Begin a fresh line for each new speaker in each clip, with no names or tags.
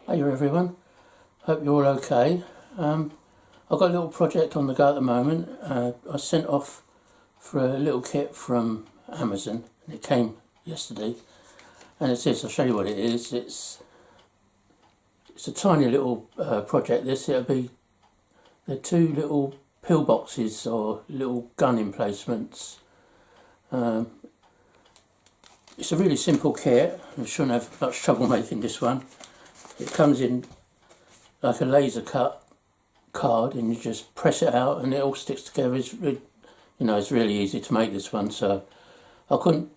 Hey everyone, hope you're all okay. I've got a little project on the go at the moment. I sent off for a little kit from Amazon and it came yesterday, and it's this. I'll show you what it is. It's a tiny little project. They're two little pillboxes or little gun emplacements. It's a really simple kit. I shouldn't have much trouble making this one. It comes in like a laser cut card, and you just press it out, and it all sticks together. It's really easy to make this one. So I couldn't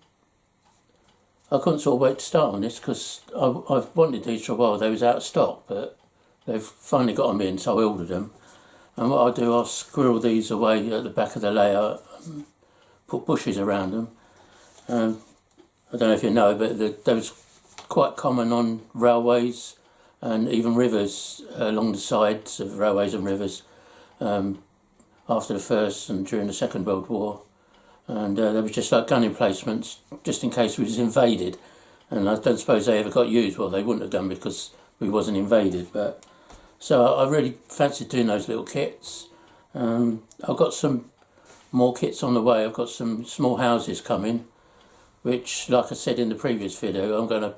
sort of wait to start on this because I've wanted these for a while. They was out of stock, but they've finally got them in, so I ordered them. And what I'll do, I'll squirrel these away at the back of the layout, and put bushes around them. I don't know if you know, but they was quite common on railways and even rivers, along the sides of railways and rivers, after the First and during the Second World War. And they were just like gun emplacements, just in case we was invaded. And I don't suppose they ever got used. Well, they wouldn't have done because we wasn't invaded. But so I really fancied doing those little kits. I've got some more kits on the way. I've got some small houses coming, which, like I said in the previous video, I'm going to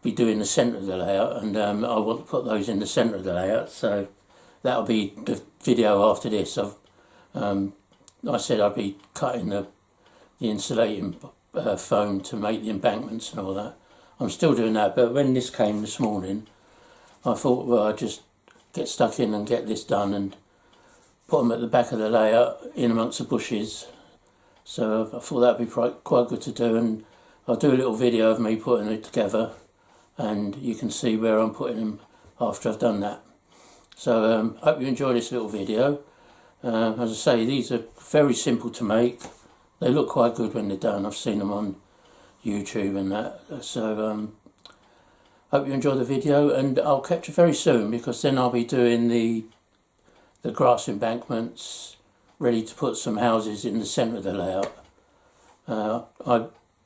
be doing the centre of the layout, and I want to put those in the centre of the layout, so that'll be the video after this. I said I'd be cutting the insulating foam to make the embankments and all that. I'm still doing that, but when this came this morning, I thought, well, I'd just get stuck in and get this done and put them at the back of the layout in amongst the bushes. So I thought that'd be quite good to do, and I'll do a little video of me putting it together, and you can see where I'm putting them after I've done that. So hope you enjoy this little video. As I say, these are very simple to make. They look quite good when they're done. I've seen them on YouTube and that. So hope you enjoy the video, and I'll catch you very soon, because then I'll be doing the grass embankments, ready to put some houses in the centre of the layout.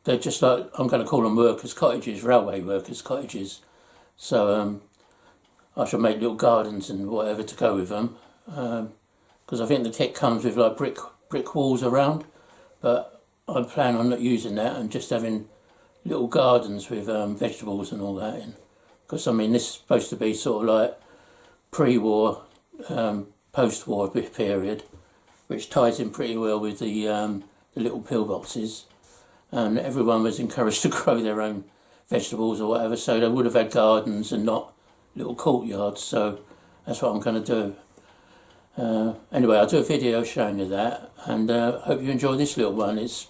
They're just like, I'm going to call them workers' cottages, railway workers' cottages. So I shall make little gardens and whatever to go with them, because I think the kit comes with like brick walls around, but I plan on not using that and just having little gardens with vegetables and all that in. Because I mean, this is supposed to be sort of like pre-war, post-war period, which ties in pretty well with the little pillboxes. And everyone was encouraged to grow their own vegetables or whatever, so they would have had gardens and not little courtyards. So that's what I'm going to do. Anyway, I'll do a video showing you that, and hope you enjoy this little one. It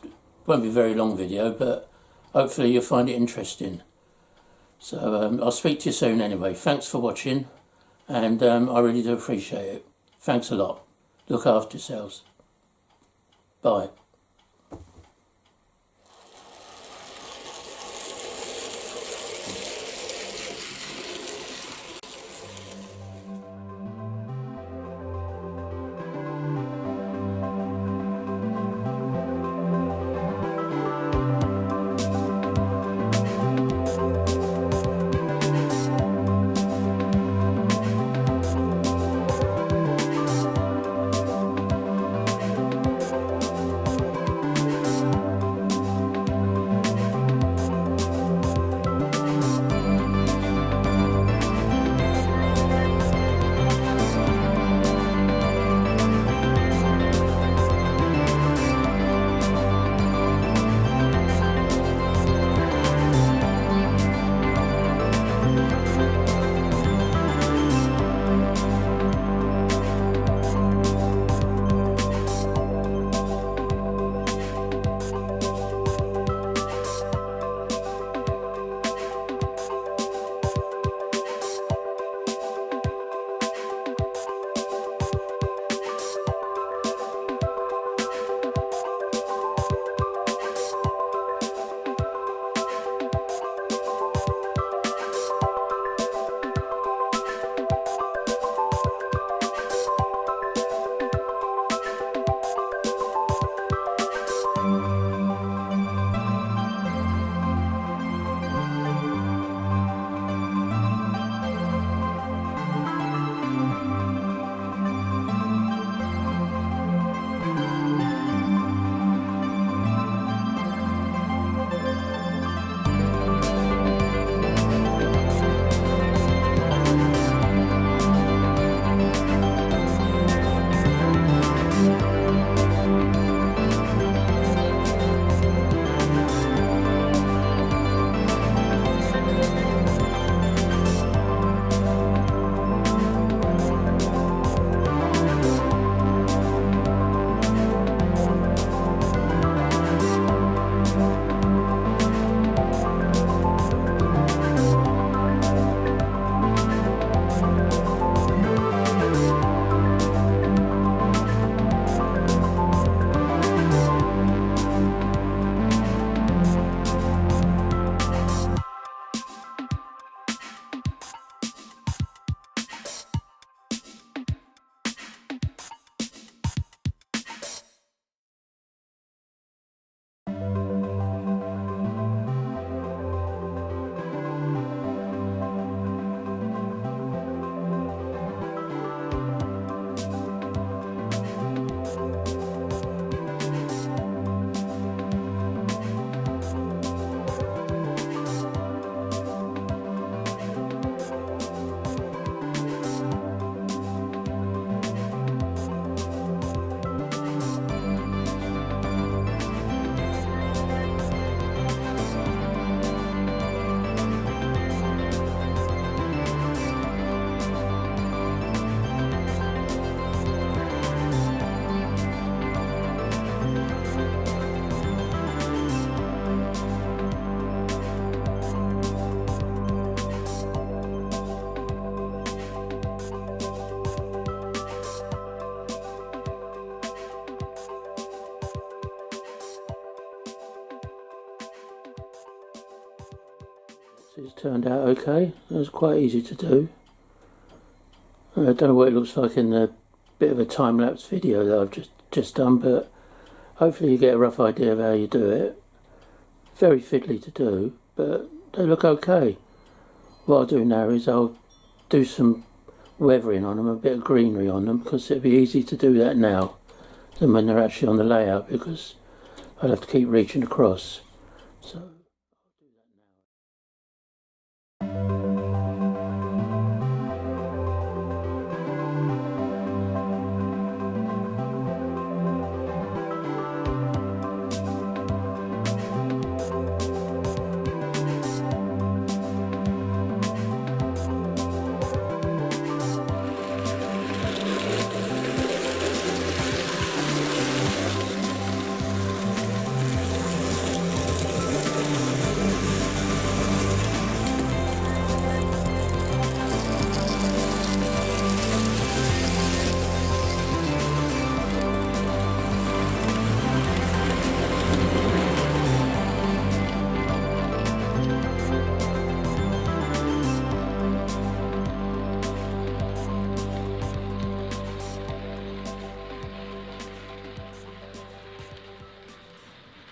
won't be a very long video, but hopefully you'll find it interesting. So I'll speak to you soon anyway. Thanks for watching, and I really do appreciate it. Thanks a lot. Look after yourselves. Bye. It's turned out okay. It was quite easy to do. I don't know what it looks like in the bit of a time-lapse video that I've just done, but hopefully you get a rough idea of how you do it. Very fiddly to do, but they look okay. What I'll do now is I'll do some weathering on them, a bit of greenery on them, because it'll be easy to do that now than when they're actually on the layout, because I'll have to keep reaching across. So